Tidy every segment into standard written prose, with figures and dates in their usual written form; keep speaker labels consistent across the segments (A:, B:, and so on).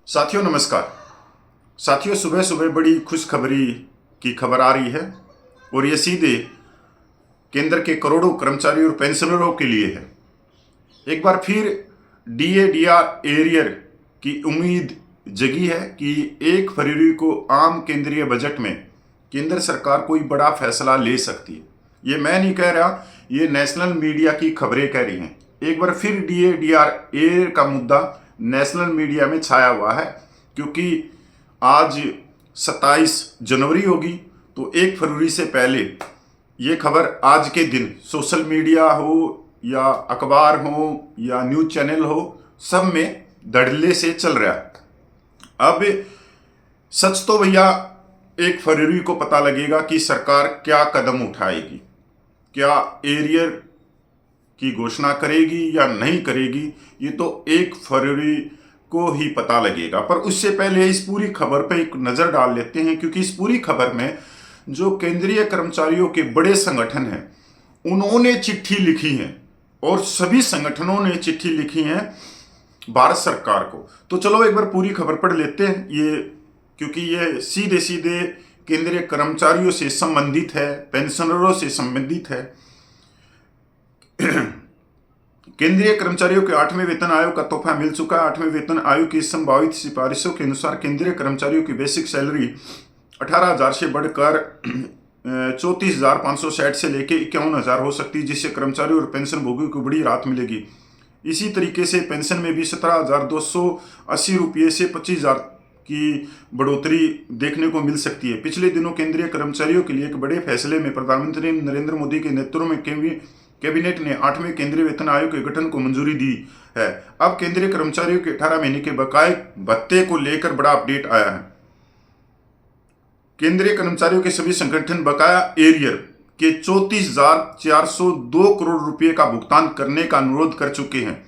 A: साथियों नमस्कार। साथियों सुबह सुबह बड़ी खुशखबरी की खबर आ रही है और ये सीधे केंद्र के करोड़ों कर्मचारियों और पेंशनरों के लिए है। एक बार फिर डीए/डीआर एरियर की उम्मीद जगी है कि 1 फरवरी को आम केंद्रीय बजट में केंद्र सरकार कोई बड़ा फैसला ले सकती है। ये मैं नहीं कह रहा, ये नेशनल मीडिया की खबरें कह रही हैं। एक बार फिर डीए/डीआर एरियर का मुद्दा नेशनल मीडिया में छाया हुआ है, क्योंकि आज 27 जनवरी होगी तो 1 फरवरी से पहले ये खबर आज के दिन सोशल मीडिया हो या अखबार हो या न्यूज चैनल हो, सब में धड़ल्ले से चल रहा है। अब सच तो भैया 1 फरवरी को पता लगेगा कि सरकार क्या कदम उठाएगी, क्या एरियर की घोषणा करेगी या नहीं करेगी, ये तो 1 फरवरी को ही पता लगेगा। पर उससे पहले इस पूरी खबर पे एक नज़र डाल लेते हैं, क्योंकि इस पूरी खबर में जो केंद्रीय कर्मचारियों के बड़े संगठन हैं उन्होंने चिट्ठी लिखी है और सभी संगठनों ने चिट्ठी लिखी है भारत सरकार को। तो चलो एक बार पूरी खबर पढ़ लेते हैं, ये क्योंकि ये सीधे सीधे केंद्रीय कर्मचारियों से संबंधित है, पेंशनरों से संबंधित है। केंद्रीय कर्मचारियों के 8वें वेतन आयोग का तोहफा मिल चुका है। 8वें वेतन आयोग की संभावित सिफारिशों के अनुसार केंद्रीय कर्मचारियों की बेसिक सैलरी 18,000 से बढ़कर 34,560 से लेकर 51,000 हो सकती है, जिससे कर्मचारियों और पेंशन भोगियों को बड़ी राहत मिलेगी। इसी तरीके से पेंशन में भी 17,280 रुपये से 25,000 की बढ़ोतरी देखने को मिल सकती है। पिछले दिनों केंद्रीय कर्मचारियों के लिए एक बड़े फैसले में प्रधानमंत्री नरेंद्र मोदी के नेतृत्व में कैबिनेट ने 8वें केंद्रीय वेतन आयोग के गठन को मंजूरी दी है। अब केंद्रीय कर्मचारियों के 18 महीने के बकाये भत्ते को लेकर बड़ा अपडेट आया है। केंद्रीय कर्मचारियों के सभी संगठन बकाया एरियर के 34,402 करोड़ रुपए का भुगतान करने का अनुरोध कर चुके हैं।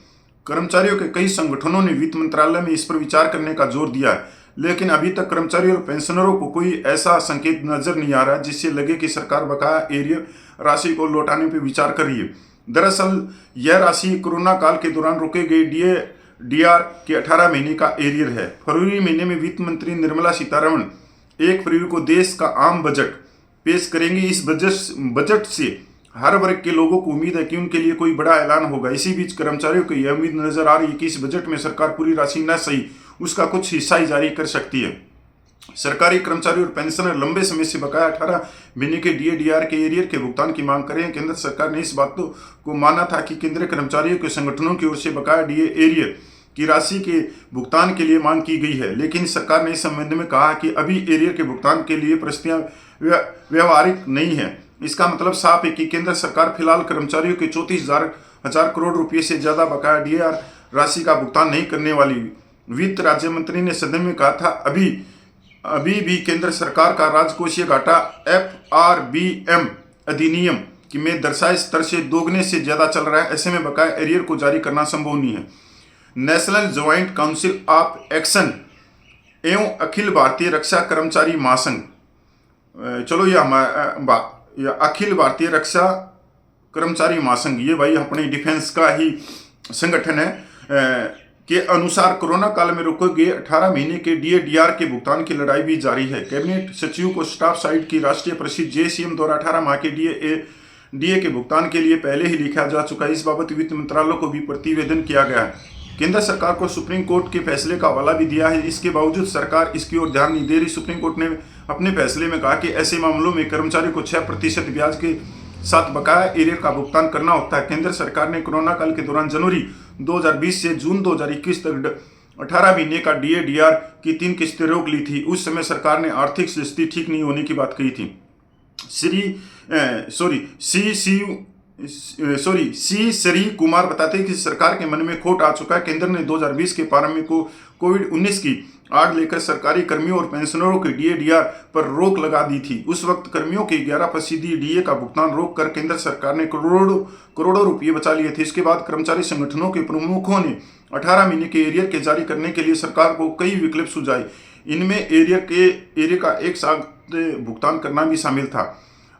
A: कर्मचारियों के कई संगठनों ने वित्त मंत्रालय में इस पर विचार करने का जोर दिया है, लेकिन अभी तक कर्मचारियों और पेंशनरों को कोई ऐसा संकेत नजर नहीं आ रहा जिससे लगे कि सरकार बकाया एरियर राशि को लौटाने पर विचार कर रही है। दरअसल यह राशि कोरोना काल के दौरान रोके गए डीए/डीआर के 18 महीने का एरियर है। फरवरी महीने में वित्त मंत्री निर्मला सीतारमण 1 फरवरी को देश का आम बजट पेश करेंगे। इस बजट से हर वर्ग के लोगों को उम्मीद है कि उनके लिए कोई बड़ा ऐलान होगा। इसी बीच कर्मचारियों को यह उम्मीद नजर आ रही है कि इस बजट में सरकार पूरी राशि न सही उसका कुछ हिस्सा ही जारी कर सकती है। सरकारी कर्मचारी और पेंशनर लंबे समय से बकाया 18 महीने के डीए/डीआर के एरियर के भुगतान की मांग कर रहे हैं। केंद्र सरकार ने इस बात को माना था कि केंद्रीय कर्मचारियों के संगठनों की ओर से बकाया डीए/एरियर की राशि के भुगतान के लिए मांग की गई है, लेकिन सरकार ने इस संबंध में कहा कि अभी एरियर के भुगतान के लिए परिस्थितियां व्यवहारिक नहीं है। इसका मतलब साफ है कि केंद्र सरकार फिलहाल कर्मचारियों के 34,000 करोड़ रुपये से ज्यादा बकाया डीआर राशि का भुगतान नहीं करने वाली। वित्त राज्य मंत्री ने सदन में कहा था, अभी भी केंद्र सरकार का राजकोषीय घाटा FRBM अधिनियम में दर्शाए स्तर से दोगुने से ज्यादा चल रहा है। ऐसे में बकाया एरियर को जारी करना संभव नहीं है। National joint council of action एवं अखिल भारतीय रक्षा कर्मचारी महासंघ, चलो यह अखिल भारतीय रक्षा कर्मचारी महासंघ, ये भाई अपने डिफेंस का ही संगठन है, के अनुसार कोरोना काल में रोके गए 18 महीने के डीए/डीआर के भुगतान की लड़ाई भी जारी है। कैबिनेट सचिव को स्टाफ साइट की राष्ट्रीय प्रसिद्ध JCM द्वारा 18 माह के डीए के भुगतान के लिए पहले ही लिखा जा चुका है। इस बाबत वित्त मंत्रालय को भी प्रतिवेदन किया गया है। केंद्र सरकार को सुप्रीम कोर्ट के फैसले का हवाला भी दिया है। इसके बावजूद सरकार इसकी ओर ध्यान नहीं दे रही। सुप्रीम कोर्ट ने अपने फैसले में कहा कि ऐसे मामलों में कर्मचारी को 6% ब्याज के साथ बकाया एरियर का भुगतान करना होता है। केंद्र सरकार ने कोरोना काल के दौरान जनवरी 2020 से जून 2021 तक 18 महीने का डीए/डीआर की 3 किस्तें रोक ली थी। उस समय सरकार ने आर्थिक स्थिति ठीक नहीं होने की बात कही थी। श्री कुमार बताते हैं कि सरकार के मन में खोट आ चुका है। केंद्र ने 2020 के प्रारंभ में कोविड-19 की आड़ लेकर सरकारी कर्मियों और पेंशनरों के डीए/डीआर पर रोक लगा दी थी। उस वक्त कर्मियों के 11% डीए का भुगतान रोक कर केंद्र सरकार ने करोड़ों रुपये बचा लिए थे। इसके बाद कर्मचारी संगठनों के प्रमुखों ने 18 महीने के एरियर के जारी करने के लिए सरकार को कई विकल्प सुझाए। इनमें एरियर का एक साथ भुगतान करना भी शामिल था।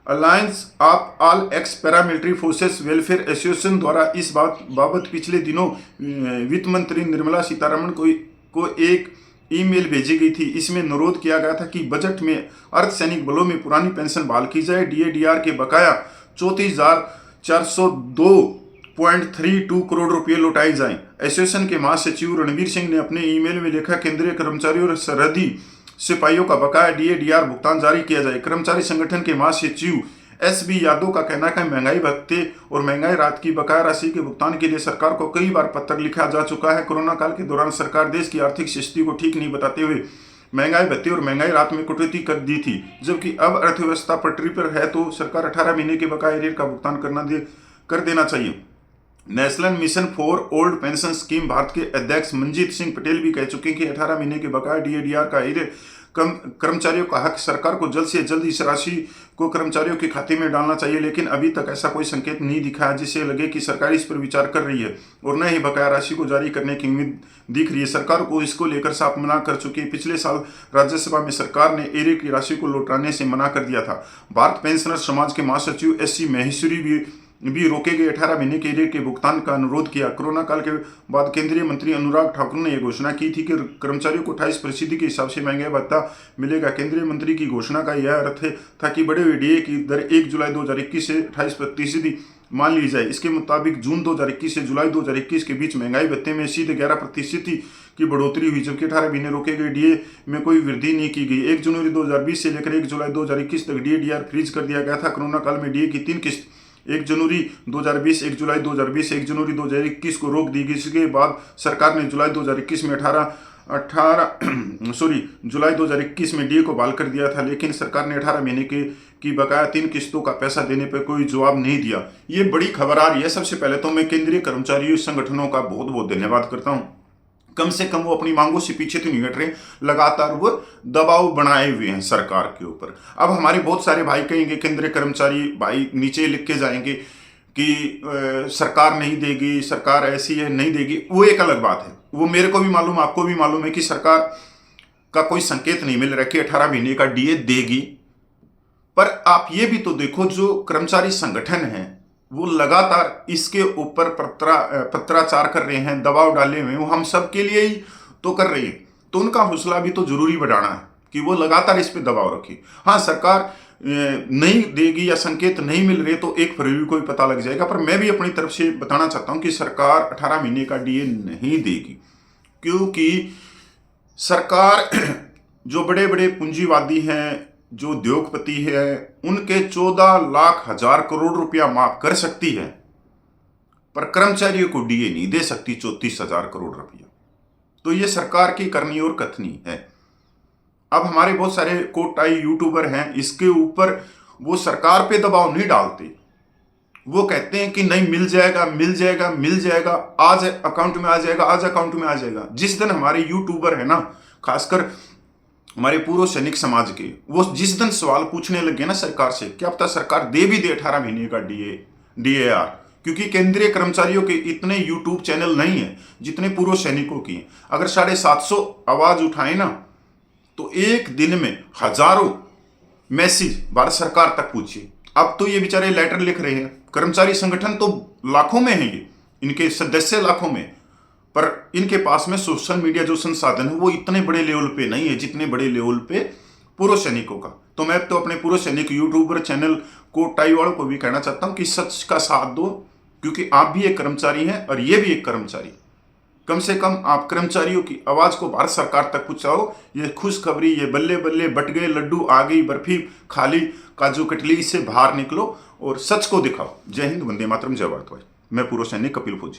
A: Alliance of all x paramilitary forces welfare association द्वारा इस बाबत पिछले दिनों वित्त मंत्री निर्मला सीतारमण को एक ईमेल भेजी गई थी। इसमें अनुरोध किया गया था कि बजट में अर्धसैनिक बलों में पुरानी पेंशन बहाल की जाए, डीए-डीआर के बकाया 34,402.32 करोड़ रुपए लौटाए जाएं। एसोसिएशन के महासचिव रणवीर सिंह ने अपने ईमेल में लिखा, केंद्रीय कर्मचारियों और सरहदी सिपाहियों का बकाया डीए-डीआर भुगतान जारी किया जाए। कर्मचारी संगठन के महासचिव एस.बी. यादव का कहना है कि महंगाई भत्ते और महंगाई राहत की बकाया राशि के भुगतान के लिए सरकार को कई बार पत्र लिखा जा चुका है। कोरोना काल के दौरान सरकार देश की आर्थिक स्थिति को ठीक नहीं बताते हुए महंगाई भत्ते और महंगाई राहत में कटौती कर दी थी, जबकि अब अर्थव्यवस्था पटरी पर है तो सरकार 18 महीने के बकाया एरियर का भुगतान कर देना चाहिए। National mission for old pension scheme Bharat के अध्यक्ष मंजीत सिंह पटेल भी कह चुके हैं कि 18 महीने के बकाया डीए-डीआर का एरियर कर्मचारियों का हक सरकार को जल्द से जल्द इस राशि को कर्मचारियों के खाते में डालना चाहिए, लेकिन अभी तक ऐसा कोई संकेत नहीं दिखा है जिससे लगे कि सरकार इस पर विचार कर रही है और न ही बकाया राशि को जारी करने की उम्मीद दिख रही है। सरकार को इसको लेकर साफ मना कर चुकी है। पिछले साल राज्यसभा में सरकार ने एरियर की राशि को लौटाने से मना कर दिया था। भारत पेंशनर समाज के महासचिव एस.सी. महेश्वरी भी रोके गए 18 महीने के एरियर के भुगतान का अनुरोध किया। कोरोना काल के बाद केंद्रीय मंत्री अनुराग ठाकुर ने यह घोषणा की थी कि कर्मचारियों को 28% के हिसाब से महंगाई भत्ता मिलेगा। केंद्रीय मंत्री की घोषणा का यह अर्थ था कि बढ़े हुए डीए की दर 1 जुलाई 2021 से 28% मान ली जाए। इसके मुताबिक जून 2021 से जुलाई 2021 के बीच महंगाई भत्ते में सीधे 11% की बढ़ोतरी हुई, जबकि 18 महीने रोके गए डीए में कोई वृद्धि नहीं की गई। 1 जनवरी 2020 से लेकर 1 जुलाई 2021 तक डीए-डीआर फ्रीज कर दिया गया था। कोरोना काल में डीए की 3 किस्त 1 जनवरी 2020, 1 जुलाई 2020, 1 जनवरी 2021 को रोक दी गई। इसके बाद सरकार ने जुलाई 2021 में जुलाई 2021 में डीए को बहाल कर दिया था, लेकिन सरकार ने 18 महीने की बकाया 3 किस्तों का पैसा देने पर कोई जवाब नहीं दिया। ये बड़ी खबर आ रही है। सबसे पहले तो मैं केंद्रीय कर्मचारी संगठनों का बहुत बहुत धन्यवाद करता हूँ। कम से कम वो अपनी मांगों से पीछे तो नहीं हट रहे, लगातार वो दबाव बनाए हुए हैं सरकार के ऊपर। अब हमारे बहुत सारे भाई कहेंगे, केंद्रीय कर्मचारी भाई नीचे लिख के जाएंगे कि सरकार नहीं देगी, सरकार ऐसी है नहीं देगी। वो एक अलग बात है, वो मेरे को भी मालूम, आपको भी मालूम है कि सरकार का कोई संकेत नहीं मिल रहा कि 18 महीने का डीए देगी। पर आप ये भी तो देखो, जो कर्मचारी संगठन है वो लगातार इसके ऊपर पत्राचार कर रहे हैं, दबाव डाले हुए हैं। वो हम सब के लिए ही तो कर रही है, तो उनका हौसला भी तो जरूरी बढ़ाना है कि वो लगातार इस पे दबाव रखे। हाँ, सरकार नहीं देगी या संकेत नहीं मिल रहे तो 1 फरवरी को ही पता लग जाएगा। पर मैं भी अपनी तरफ से बताना चाहता हूं कि सरकार 18 महीने का डीए नहीं देगी, क्योंकि सरकार जो बड़े बड़े पूंजीवादी हैं, जो उद्योगपति है, उनके 14 लाख हजार करोड़ रुपया माफ कर सकती है, पर कर्मचारियों को डीए नहीं दे सकती 34,000 करोड़ रुपया। तो ये सरकार की करनी और कथनी है। अब हमारे बहुत सारे कोट टाई यूट्यूबर हैं, इसके ऊपर वो सरकार पे दबाव नहीं डालते। वो कहते हैं कि नहीं, मिल जाएगा मिल जाएगा मिल जाएगा, आज अकाउंट में आ जाएगा, आज अकाउंट में आ जाएगा। जिस दिन हमारे यूट्यूबर है ना, खासकर हमारे पूर्व सैनिक समाज के, वो जिस दिन सवाल पूछने लगे ना सरकार से, क्या पता सरकार दे भी दे 18 महीने का डीए-आर, क्योंकि केंद्रीय कर्मचारियों के इतने यूट्यूब चैनल नहीं है जितने पूर्व सैनिकों की हैं। अगर 750 आवाज उठाए ना तो एक दिन में हजारों मैसेज भारत सरकार तक पूछिए। अब तो ये बेचारे लेटर लिख रहे हैं, कर्मचारी संगठन तो लाखों में है, ये इनके सदस्य लाखों में, पर इनके पास में सोशल मीडिया जो संसाधन है वो इतने बड़े लेवल पे नहीं है जितने बड़े लेवल पे पूर्व सैनिकों का। तो मैं तो अपने पूर्व सैनिक यूट्यूबर चैनल को टाई वालों को भी कहना चाहता हूं कि सच का साथ दो, क्योंकि आप भी एक कर्मचारी हैं और ये भी एक कर्मचारी। कम से कम आप कर्मचारियों की आवाज को भारत सरकार तक पहुंचाओ। ये खुशखबरी, ये बल्ले बल्ले बट गए लड्डू, आ गई बर्फी, खाली काजू कतली से बाहर निकलो और सच को दिखाओ। जय हिंद, वंदे मातरम, जय भारत। मैं पूर्व सैनिक कपिल फौजी।